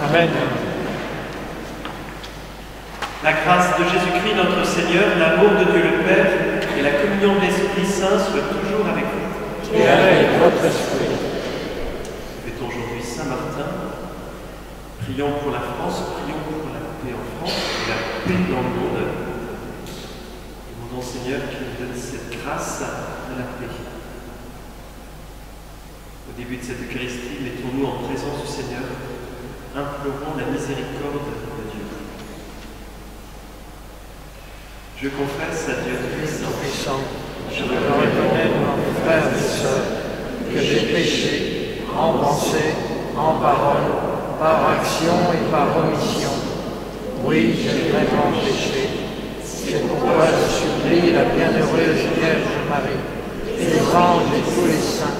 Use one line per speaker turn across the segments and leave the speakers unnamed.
Amen.
La grâce de Jésus-Christ notre Seigneur, l'amour de Dieu le Père et la communion de l'Esprit Saint soient toujours avec vous.
Et avec votre esprit.
Fêtons aujourd'hui Saint-Martin. Prions pour la France, prions pour la paix en France et la paix dans le monde. Demandons au Seigneur qu'il nous donne cette grâce de la paix. Au début de cette Eucharistie, mettons-nous en présence du Seigneur, implorons la miséricorde de Dieu. Je confesse à Dieu
Tout-Puissant, je reconnais, mon frère et sœurs, que j'ai péché en pensée, en parole, par action et par omission. Oui, j'ai vraiment péché. C'est pourquoi je supplie la bienheureuse Vierge Marie, les anges et tous les saints,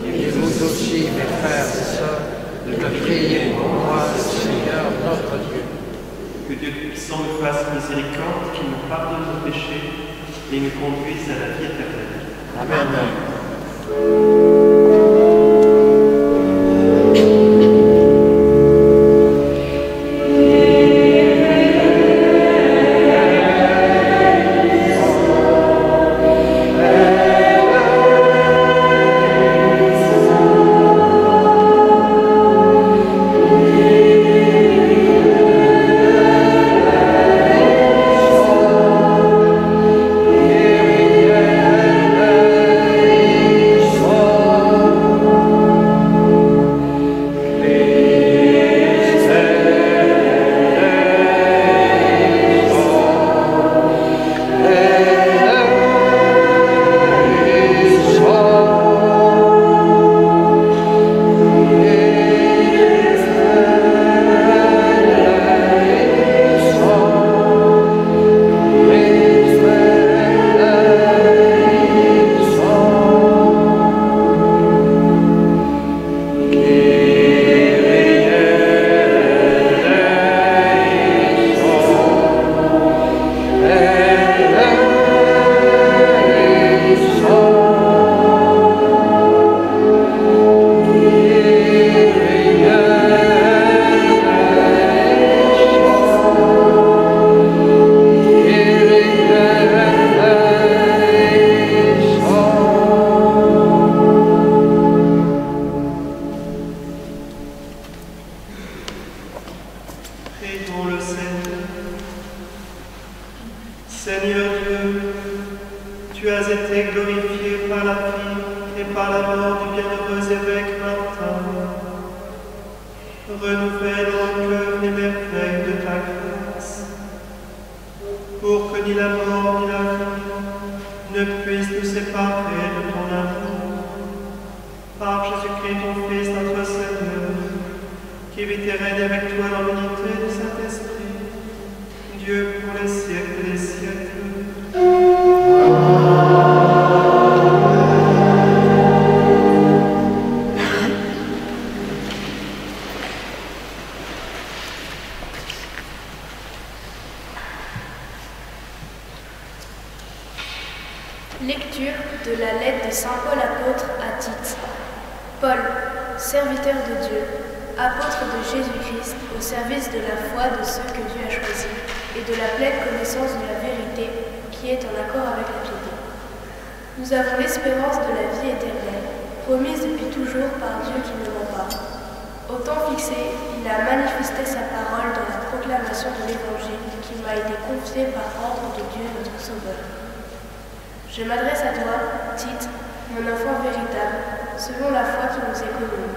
et vous aussi, mes frères et sœurs, de prier pour moi, le Seigneur notre Dieu.
Que Dieu Tout-Puissant nous fasse miséricorde, qu'il nous pardonne nos péchés et nous conduise à la vie éternelle.
Amen.
Seigneur Dieu, tu as été glorifié par la vie et par la mort du bienheureux évêque Martin. Renouvelle dans le cœur les merveilles de ta grâce, pour que ni la mort ni la vie ne puissent nous séparer de ton amour. Par Jésus-Christ, ton Fils, notre Seigneur, qui vit et règne avec toi dans l'unité du Saint-Esprit, Dieu pour les siècles des siècles.
Lecture de la lettre de saint Paul apôtre à Tite. Paul, serviteur de Dieu, apôtre de Jésus-Christ, au service de la foi de ceux que Dieu a choisis et de la pleine connaissance de la vérité qui est en accord avec la piété. Nous avons l'espérance de la vie éternelle, promise depuis toujours par Dieu qui ne ment pas. Au temps fixé, il a manifesté sa parole dans la proclamation de l'Évangile qui m'a été confiée par ordre de Dieu notre Sauveur. Je m'adresse à toi, Tite, mon enfant véritable, selon la foi qui nous est commune.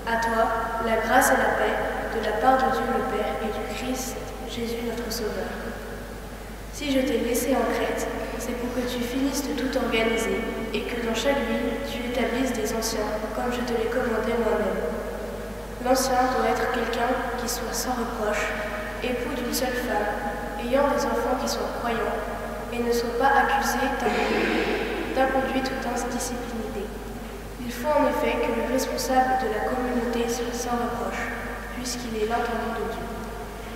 À toi, la grâce et la paix de la part de Dieu le Père et du Christ Jésus notre Sauveur. Si je t'ai laissé en Crète, c'est pour que tu finisses de tout organiser et que dans chaque ville tu établisses des anciens, comme je te l'ai commandé moi-même. L'ancien doit être quelqu'un qui soit sans reproche, époux d'une seule femme, ayant des enfants qui soient croyants, et ne soit pas accusé d'inconduite ou d'indisciplinité. Il faut en effet que le responsable de la communauté soit sans reproche, puisqu'il est l'intendant de Dieu.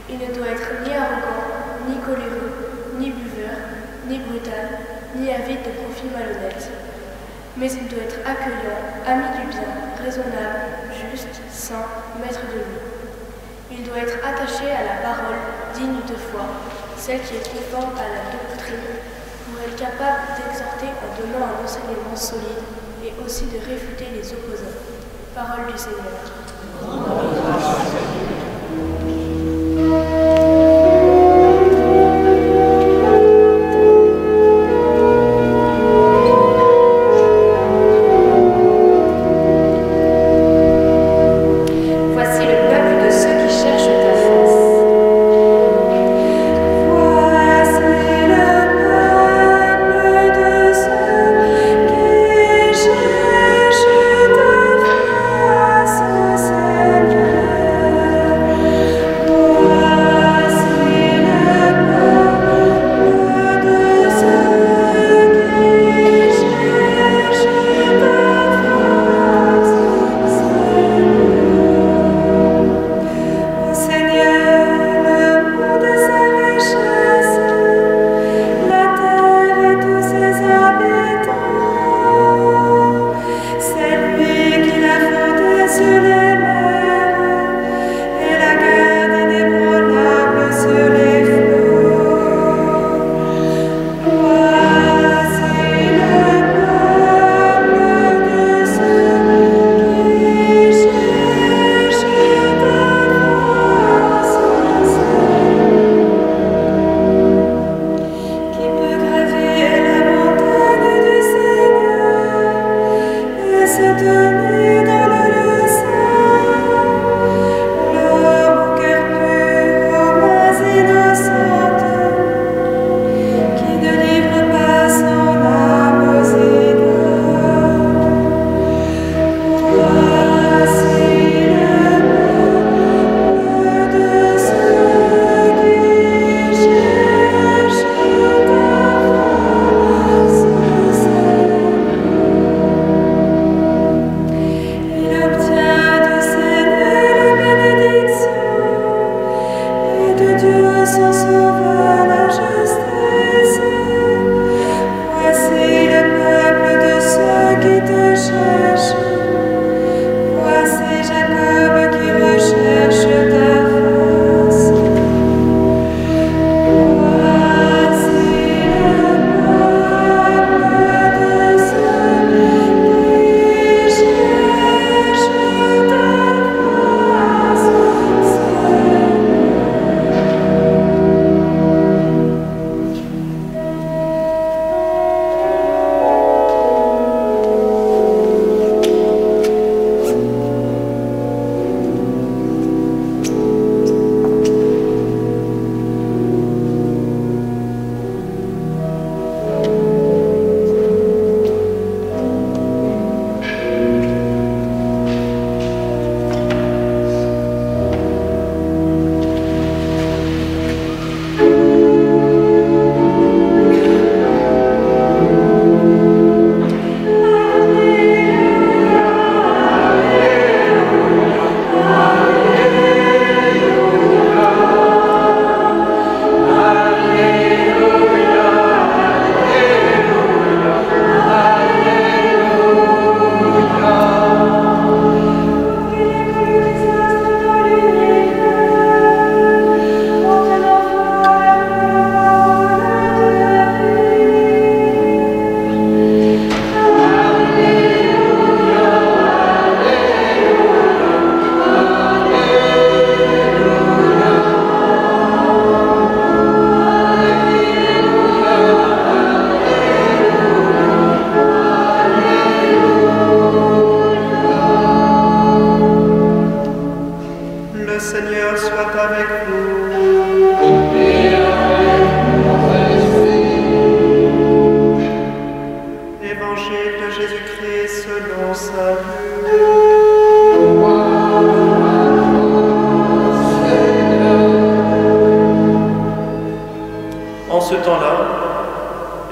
Il ne doit être ni arrogant, ni coléreux, ni buveur, ni brutal, ni avide de profits malhonnêtes. Mais il doit être accueillant, ami du bien, raisonnable, juste, saint, maître de lui. doit être attaché à la parole digne de foi, celle qui est conforme à la doctrine, pour être capable d'exhorter en donnant un enseignement solide et aussi de réfuter les opposants. Parole du Seigneur.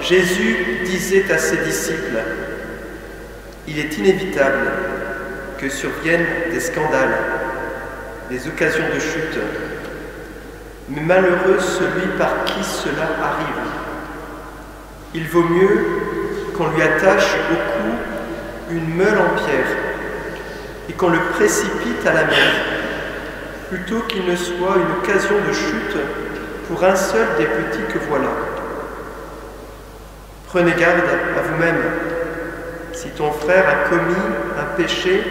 Jésus disait à ses disciples : « Il est inévitable que surviennent des scandales, des occasions de chute, mais malheureux celui par qui cela arrive. Il vaut mieux qu'on lui attache au cou une meule en pierre et qu'on le précipite à la mer, plutôt qu'il ne soit une occasion de chute pour un seul des petits que voilà. Prenez garde à vous-même. Si ton frère a commis un péché,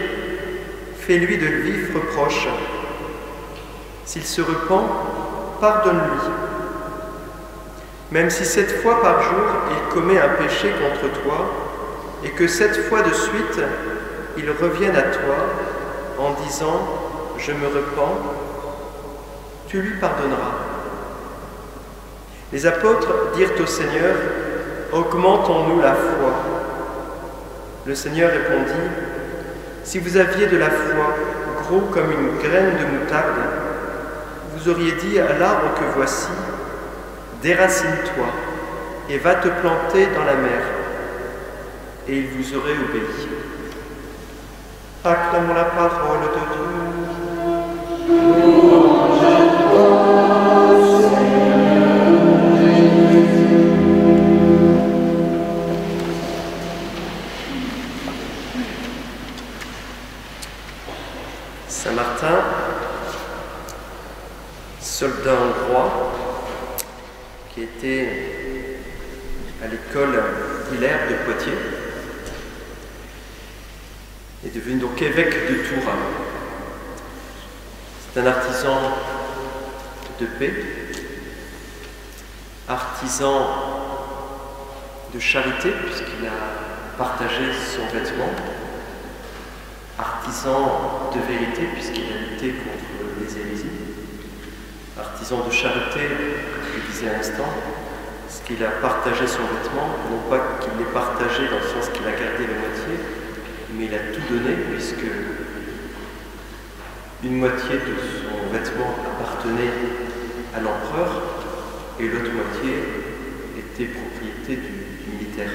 fais-lui de vifs reproches. S'il se repent, pardonne-lui. Même si 7 fois par jour il commet un péché contre toi, et que 7 fois de suite il revienne à toi en disant « Je me repens », tu lui pardonneras. Les apôtres dirent au Seigneur « Augmentons-nous la foi ». Le Seigneur répondit « Si vous aviez de la foi, gros comme une graine de moutarde, vous auriez dit à l'arbre que voici, déracine-toi et va te planter dans la mer, et il vous aurait obéi. » Acclamons la parole de Dieu. Saint Martin, soldat hongrois, qui était à l'école Hilaire de Poitiers, est devenu donc évêque de Tours. C'est un artisan de paix, artisan de charité, puisqu'il a partagé son vêtement, artisan de vérité, puisqu'il a lutté contre les hérésies, artisan de charité, comme je le disais à l'instant, parce qu'il a partagé son vêtement, non pas qu'il l'ait partagé dans le sens qu'il a gardé la moitié, mais il a tout donné, puisque une moitié de son vêtement appartenait à l'empereur et l'autre moitié était propriété du militaire.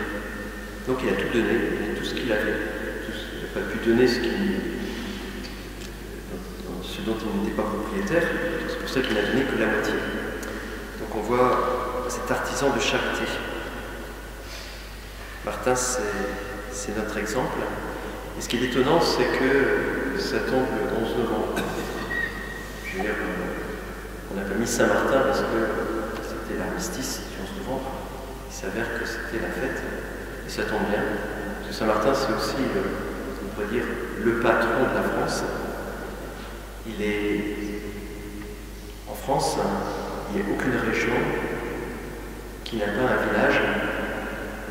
Donc il a tout donné, tout ce qu'il avait. Il n'a pas pu donner ce dont il n'était pas propriétaire, c'est pour ça qu'il n'a donné que la moitié. Donc on voit cet artisan de charité. Martin, c'est notre exemple. Et ce qui est étonnant, c'est que ça tombe le 11 novembre. Je veux dire, on n'a pas mis Saint-Martin parce que c'était l'armistice du 11 novembre. Il s'avère que c'était la fête, et ça tombe bien. Parce que Saint-Martin, c'est aussi, on pourrait dire, le patron de la France. Il est en France, il n'y a aucune région qui n'a pas un village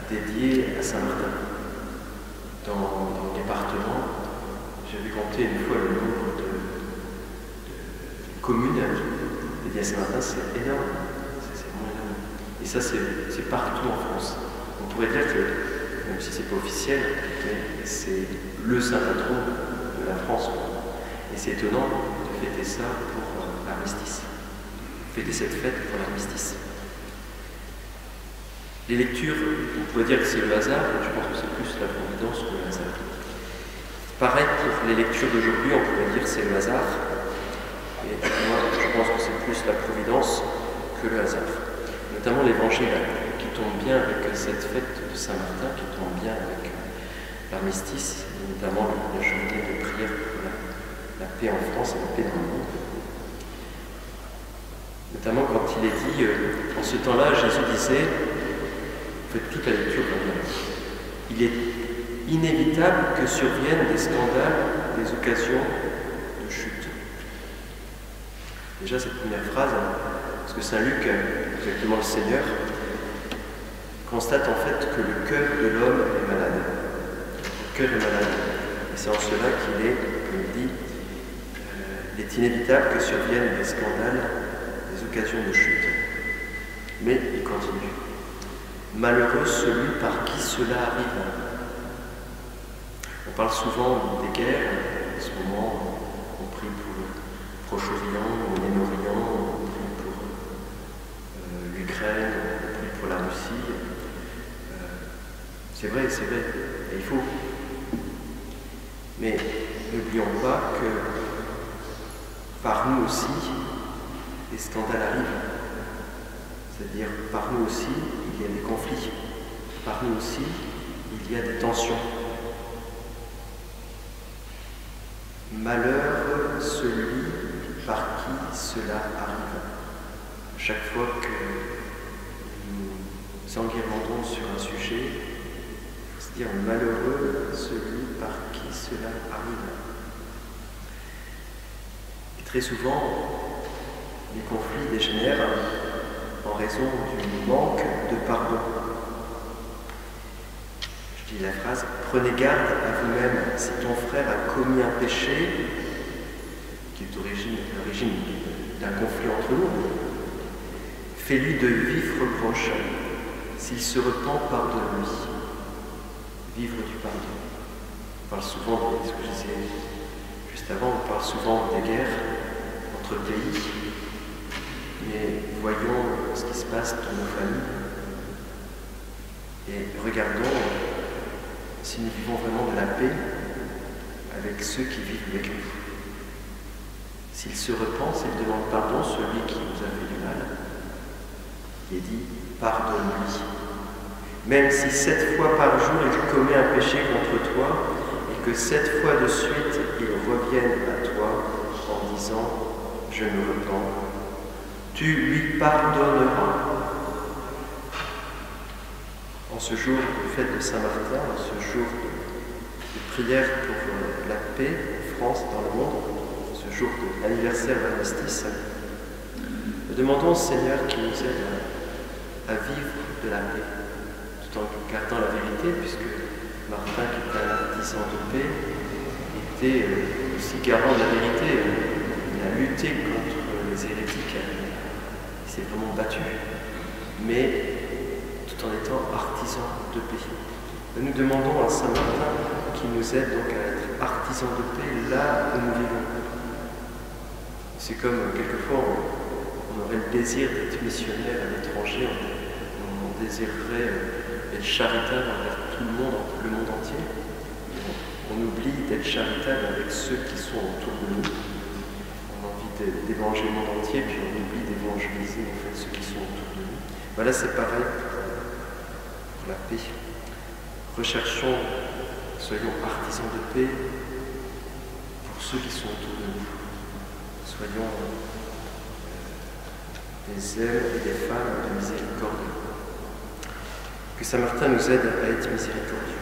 dédié à Saint-Martin. Dans le département, j'avais compté une fois le nombre de communes dédiées à Saint-Martin, c'est énorme. C'est vraiment énorme. Et ça, c'est partout en France. On pourrait dire que, même si c'est pas officiel, mais c'est le saint patron de la France. Et c'est étonnant de fêter ça pour l'armistice. Fêter cette fête pour l'armistice. Les lectures, on pourrait dire que c'est le hasard, mais je pense que c'est plus la providence que le hasard. Pareil pour les lectures d'aujourd'hui, on pourrait dire que c'est le hasard. Et moi, je pense que c'est plus la providence que le hasard. Notamment l'évangile qui tombe bien avec cette fête de Saint-Martin, qui tombe bien avec l'armistice, notamment la journée de prière pour la paix en France et la paix dans le monde. Notamment quand il est dit, en ce temps-là, Jésus disait, faites toute la lecture comme bien. Il est inévitable que surviennent des scandales, des occasions de chute. Déjà cette première phrase, parce que Saint Luc, exactement le Seigneur, constate en fait que le cœur de l'homme est malade. Le cœur est malade. Et c'est en cela qu'il est, comme il dit, il est inévitable que surviennent des scandales, des occasions de chute. Mais il continue. Malheureux celui par qui cela arrive. On parle souvent des guerres. En ce moment, on prie pour le Proche-Orient, le Moyen-Orient, on prie pour l'Ukraine, on prie pour la Russie. C'est vrai, et il faut. Mais n'oublions pas que par nous aussi, des scandales arrivent. C'est-à-dire, par nous aussi, il y a des conflits. Par nous aussi, il y a des tensions. Malheur celui
par qui cela arrive. Chaque fois que nous enguirlandons sur un sujet, il faut se dire malheureux celui par qui cela arrive. Et très souvent, les conflits dégénèrent en raison du manque de pardon. Je dis la phrase « Prenez garde à vous-même, si ton frère a commis un péché, qui est l'origine d'un conflit entre nous, fais-lui de vifs reproches. S'il se repent, pardonne-lui. » Vivre du pardon. On parle souvent, ce que je disais juste avant, on parle souvent des guerres entre pays, mais voyons ce qui se passe dans nos familles et regardons si nous vivons vraiment de la paix avec ceux qui vivent avec nous. S'il se repent, s'il demande pardon, celui qui nous a fait du mal, il est dit « pardonne-lui ». Même si 7 fois par jour il commet un péché contre toi, et que 7 fois de suite il revienne à toi en disant « je me repens », tu lui pardonneras. En ce jour de fête de Saint-Martin, en ce jour de prière pour la paix en France, dans le monde, ce jour de l'anniversaire de l'armistice, nous demandons au Seigneur qui nous aide à vivre de la paix, tout en gardant la vérité, puisque Martin, qui est un artisan de paix, était aussi garant de la vérité. Il a lutté contre les hérétiques, il s'est vraiment battu, mais tout en étant artisan de paix. Nous demandons à Saint Martin qui nous aide donc à être artisan de paix là où nous vivons. C'est comme quelquefois on aurait le désir d'être missionnaire à l'étranger, on désirerait être charitable envers tout le monde entier. On oublie d'être charitable avec ceux qui sont autour de nous. On a envie d'évangéliser le monde entier, puis on oublie d'évangéliser en fait ceux qui sont autour de nous. Voilà, c'est pareil pour la paix. Recherchons, soyons artisans de paix pour ceux qui sont autour de nous. Soyons des hommes et des femmes de miséricorde. Que Saint Martin nous aide à être miséricordieux.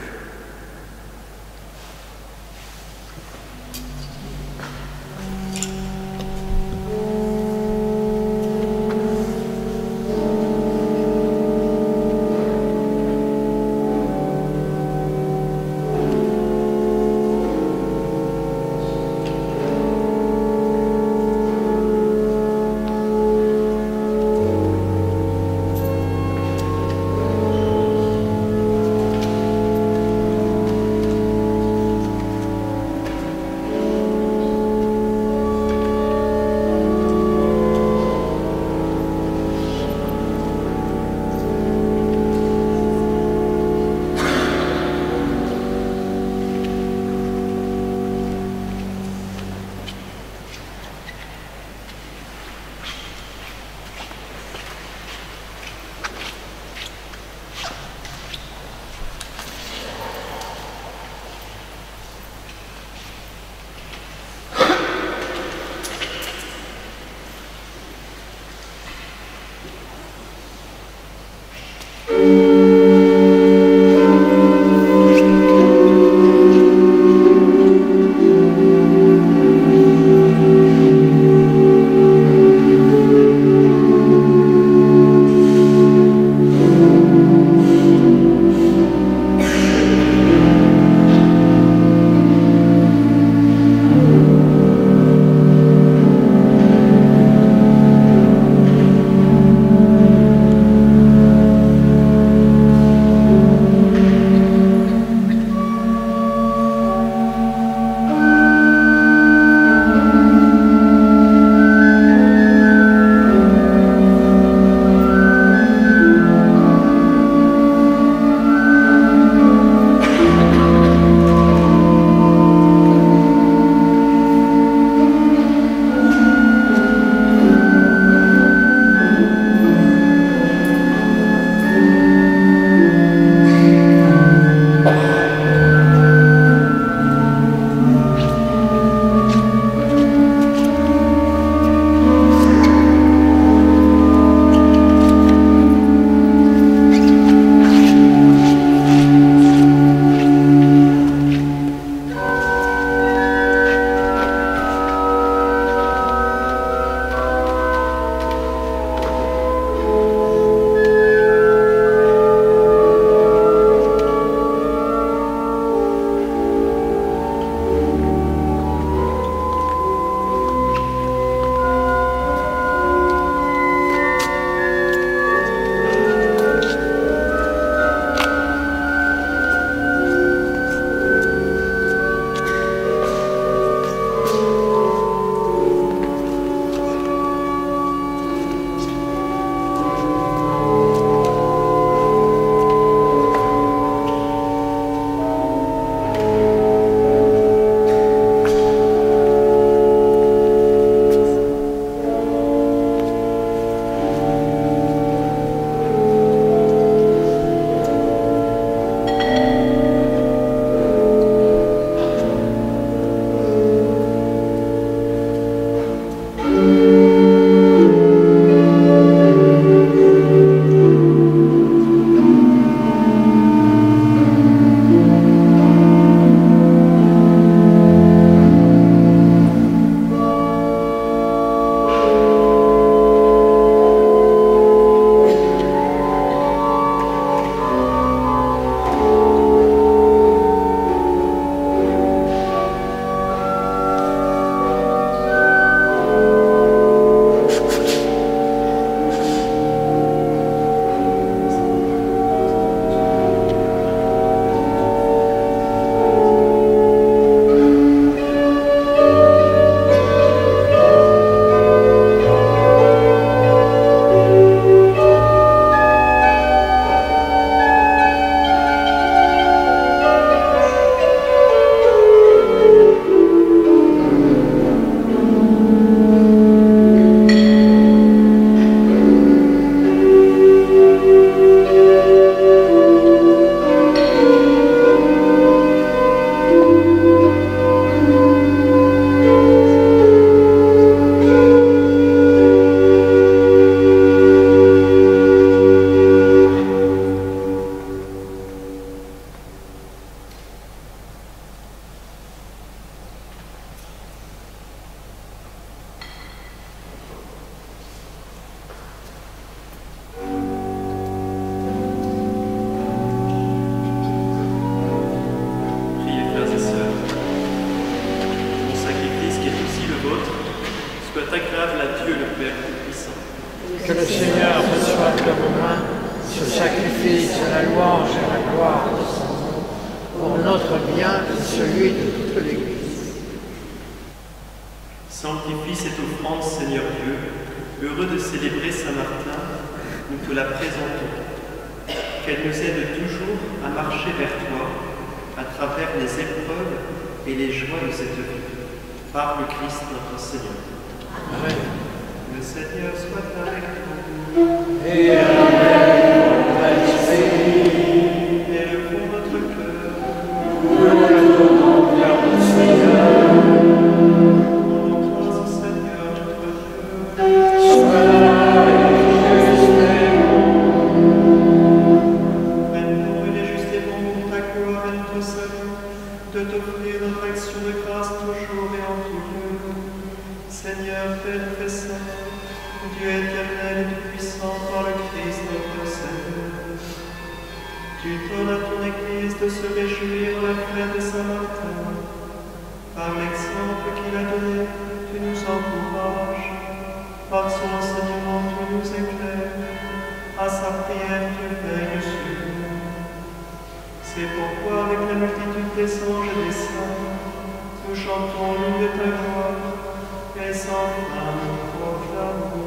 Dieu le Père Tout-Puissant.
Que le Seigneur reçoive de vos mains ce sacrifice à la louange et à la gloire de son nom, pour notre bien et celui de toute l'Église.
Sanctifie cette offrande, Seigneur Dieu, heureux de célébrer Saint-Martin, nous te la présentons. Qu'elle nous aide toujours à marcher vers toi, à travers les épreuves et les joies de cette vie. Par le Christ notre Seigneur.
Amen.
Le Seigneur soit avec nous.
Et avec votre esprit.
Élevons notre cœur.
Nous le donnons vers le Seigneur.
Rendons grâce au Seigneur notre Dieu.
Sois juste et bon.
Vraiment, il est juste et bon pour ta gloire et notre salut, de t'offrir notre action de grâce toujours et en tout lieu. Seigneur, Père très saint, Dieu éternel et tout-puissant par le Christ notre Seigneur. Tu donnes à ton Église de se réjouir à la fête de Saint-Martin. Par l'exemple qu'il a donné, tu nous encourages. Par son enseignement, tu nous éclaires. À sa prière, tu veilles sur nous. C'est pourquoi, avec la multitude des anges et des saints, nous chantons l'hymne de ta gloire et sans fin nous proclamons.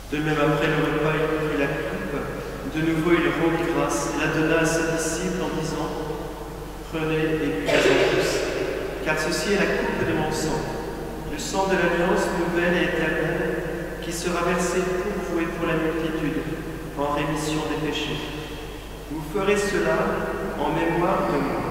De même, après le repas, il prit la coupe. De nouveau, il rendit grâce et la donna à ses disciples en disant : Prenez et buvez-en tous, car ceci est la coupe de mon sang, le sang de l'alliance nouvelle et éternelle, qui sera versé pour vous et pour la multitude, en rémission des péchés. Vous ferez cela en mémoire de moi.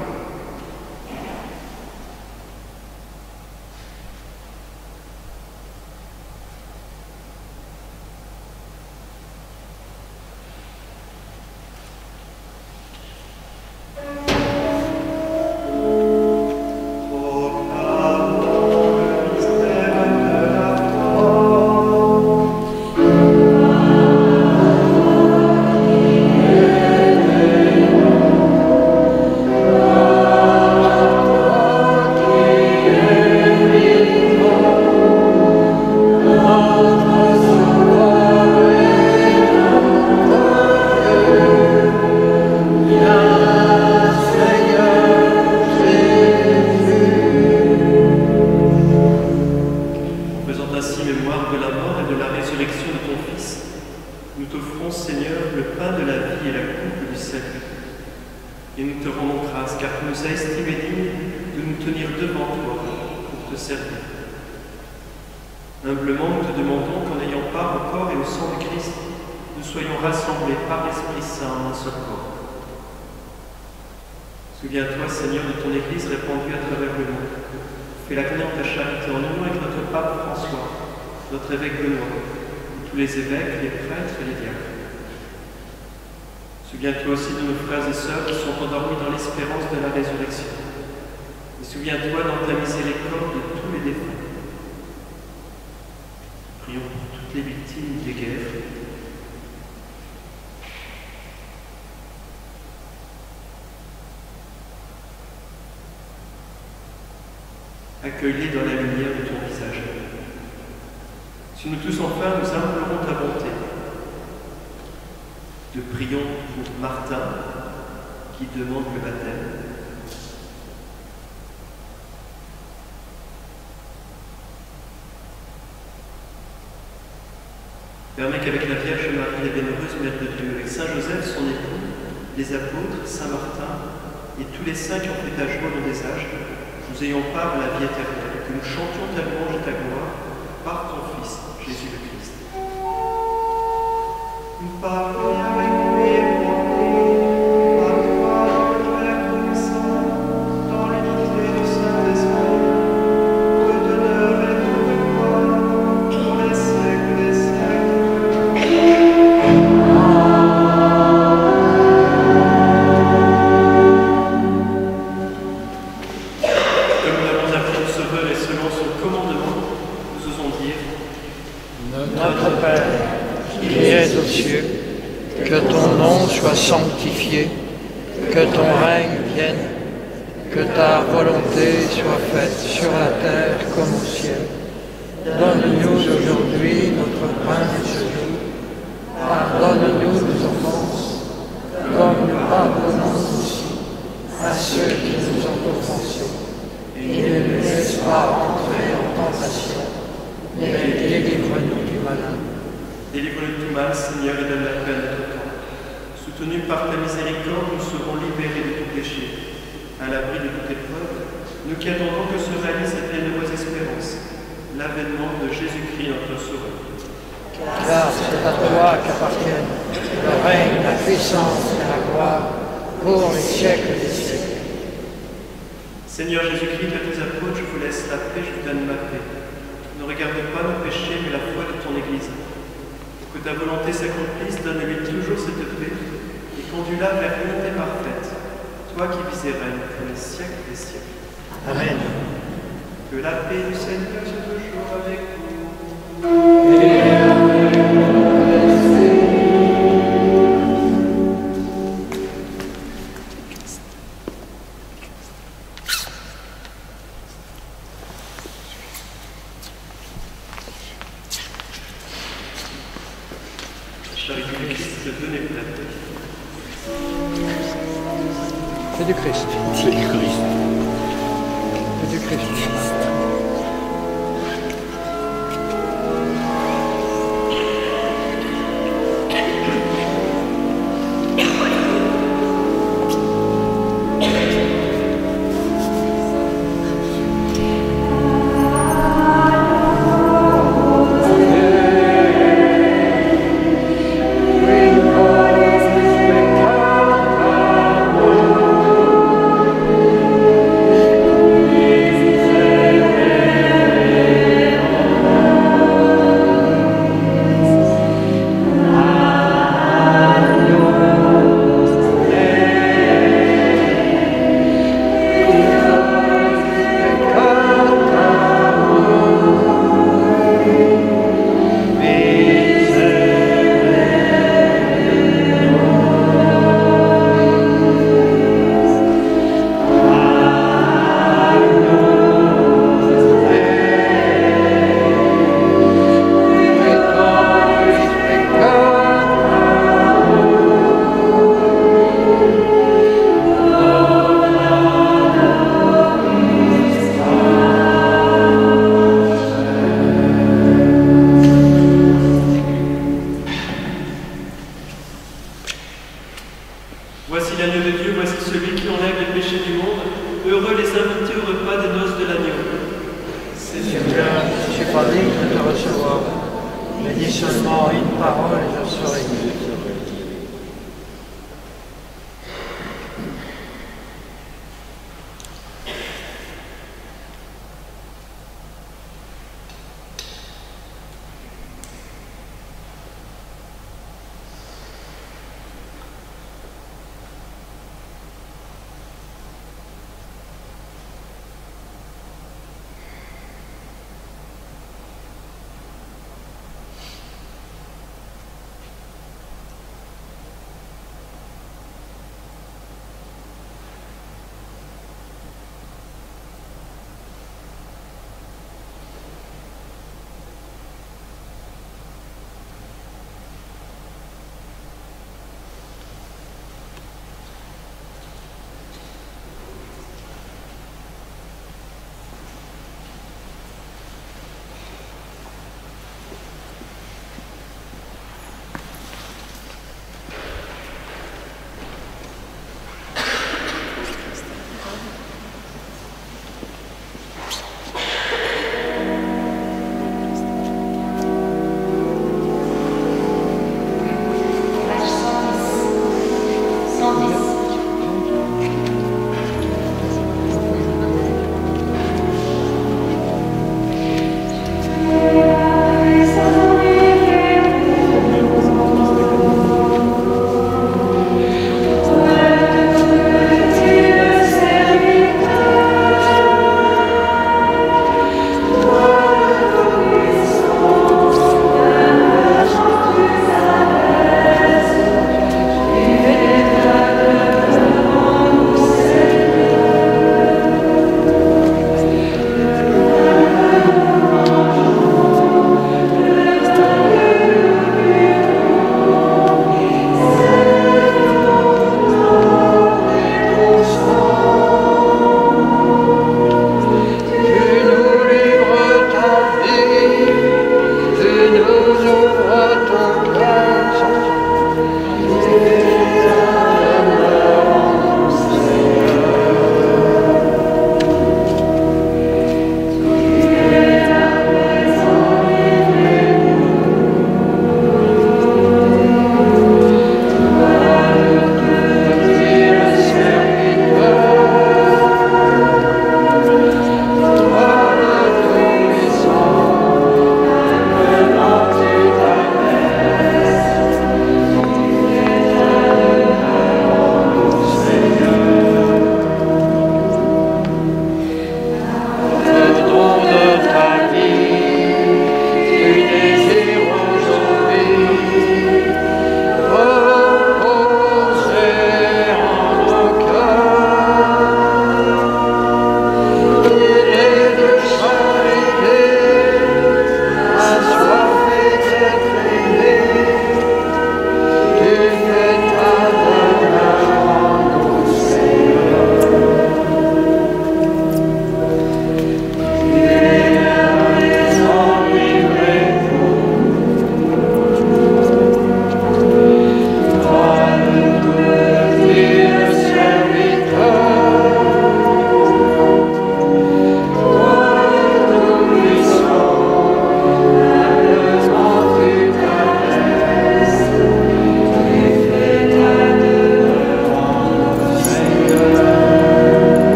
Oh
résurrection de ton Fils, nous t'offrons, Seigneur, le pain de la vie et la coupe du salut. Et nous te rendons grâce, car tu nous as estimés dignes de nous tenir devant toi pour te servir. Humblement, nous te demandons qu'en ayant part au corps et au sang du Christ, nous soyons rassemblés par l'Esprit Saint en un seul corps. Souviens-toi, Seigneur, de ton Église répandue à travers le monde. Fais-la connaître ta charité en union avec notre pape François, notre évêque Benoît, tous les évêques, les prêtres et les diacres. Souviens-toi aussi de nos frères et sœurs qui sont endormis dans l'espérance de la résurrection. Et souviens-toi dans ta miséricorde de tous les défunts. Prions pour toutes les victimes des guerres. Accueille-les dans la lumière de ton visage. Si nous tous enfin nous implorons ta bonté, nous prions pour Martin qui demande le baptême. Permets qu'avec la Vierge Marie, la bienheureuse Mère de Dieu, avec Saint Joseph, son époux, les apôtres, Saint Martin et tous les saints qui ont fait ta joie dans des âges, nous ayons part à la vie éternelle, que nous chantions ta louange et ta gloire par ton Fils, Jésus le Christ. Nous parlons avec lui et pour lui, par toi, le Père Tout-Puissant, dans l'unité du Saint-Esprit, peu d'honneur et de gloire, pour les siècles des siècles. Comme nous l'avons appris au Sauveur et selon son commandement, nous osons dire:
Notre Père, qui es aux cieux, que ton nom soit sanctifié, que ton règne vienne, que ta volonté soit faite sur la terre comme au ciel. Donne-nous aujourd'hui notre pain de ce jour. Pardonne-nous nos offenses, comme nous pardonnons aussi à ceux qui nous ont offensés. Et ne nous laisse pas entrer en tentation, mais délivre-nous du malin.
Délivre-nous de tout mal, Seigneur, et donne la paix à notre temps. Soutenus par ta miséricorde, nous serons libérés de tout péché. À l'abri de toute épreuve, nous qui attendons que se réalise cette bienheureuse espérance, l'avènement de Jésus-Christ, notre Sauveur.
Car c'est à toi qu'appartiennent le règne, la puissance et la gloire pour les siècles des siècles.
Seigneur Jésus-Christ, à tes apôtres, je vous laisse la paix, je vous donne ma paix. Ne regarde pas nos péchés, mais la foi de ton Église. Pour que ta volonté s'accomplisse, donne-lui toujours cette paix et conduis-la vers l'unité parfaite, toi qui vis et règnes pour les siècles des siècles.
Amen.
Que la paix du Seigneur soit toujours avec vous. Charité du Christ, donnez prête.
C'est du Christ.
C'est du Christ.
C'est du Christ.
Amen.
une parole et je serai guéri.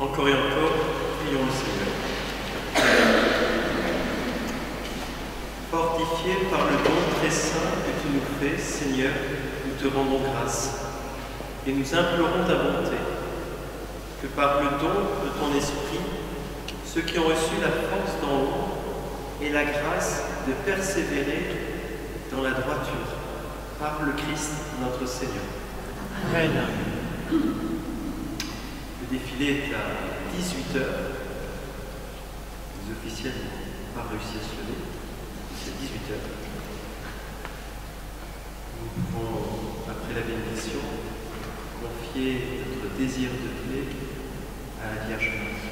Encore et encore, prions le Seigneur. Fortifié par le don très saint que tu nous fais, Seigneur, nous te rendons grâce et nous implorons ta bonté, que par le don de ton esprit, ceux qui ont reçu la force d'en haut aient la grâce de persévérer dans la droiture, par le Christ notre Seigneur.
Amen.
Le défilé est à 18h. Les officiels n'ont pas réussi à se lever. C'est 18h. Nous pouvons, après la bénédiction, confier notre désir de paix à la Vierge Marie.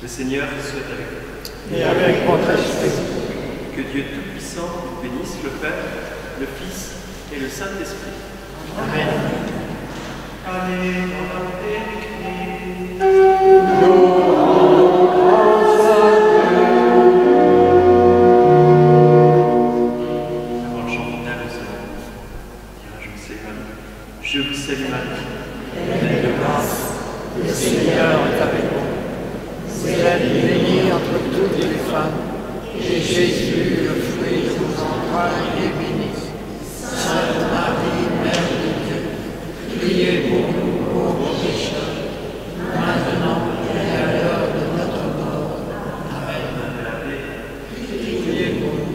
Le Seigneur soit avec vous.
Et avec votre esprit.
Que Dieu Tout-Puissant nous bénisse, le Père, le Fils et le Saint-Esprit.
Amen.
Allez dans la paix du Christ. Avant le chant final, nous allons dire à Je vous salue Marie.
Pleine de grâce, le Seigneur est avec vous. Vous êtes bénie entre toutes les femmes, et Jésus, le fruit de vos entrailles, est béni. Sainte Marie, Mère de Dieu, priez pour nous pauvres pécheurs, maintenant et à l'heure de notre mort. Amen. Priez pour nous.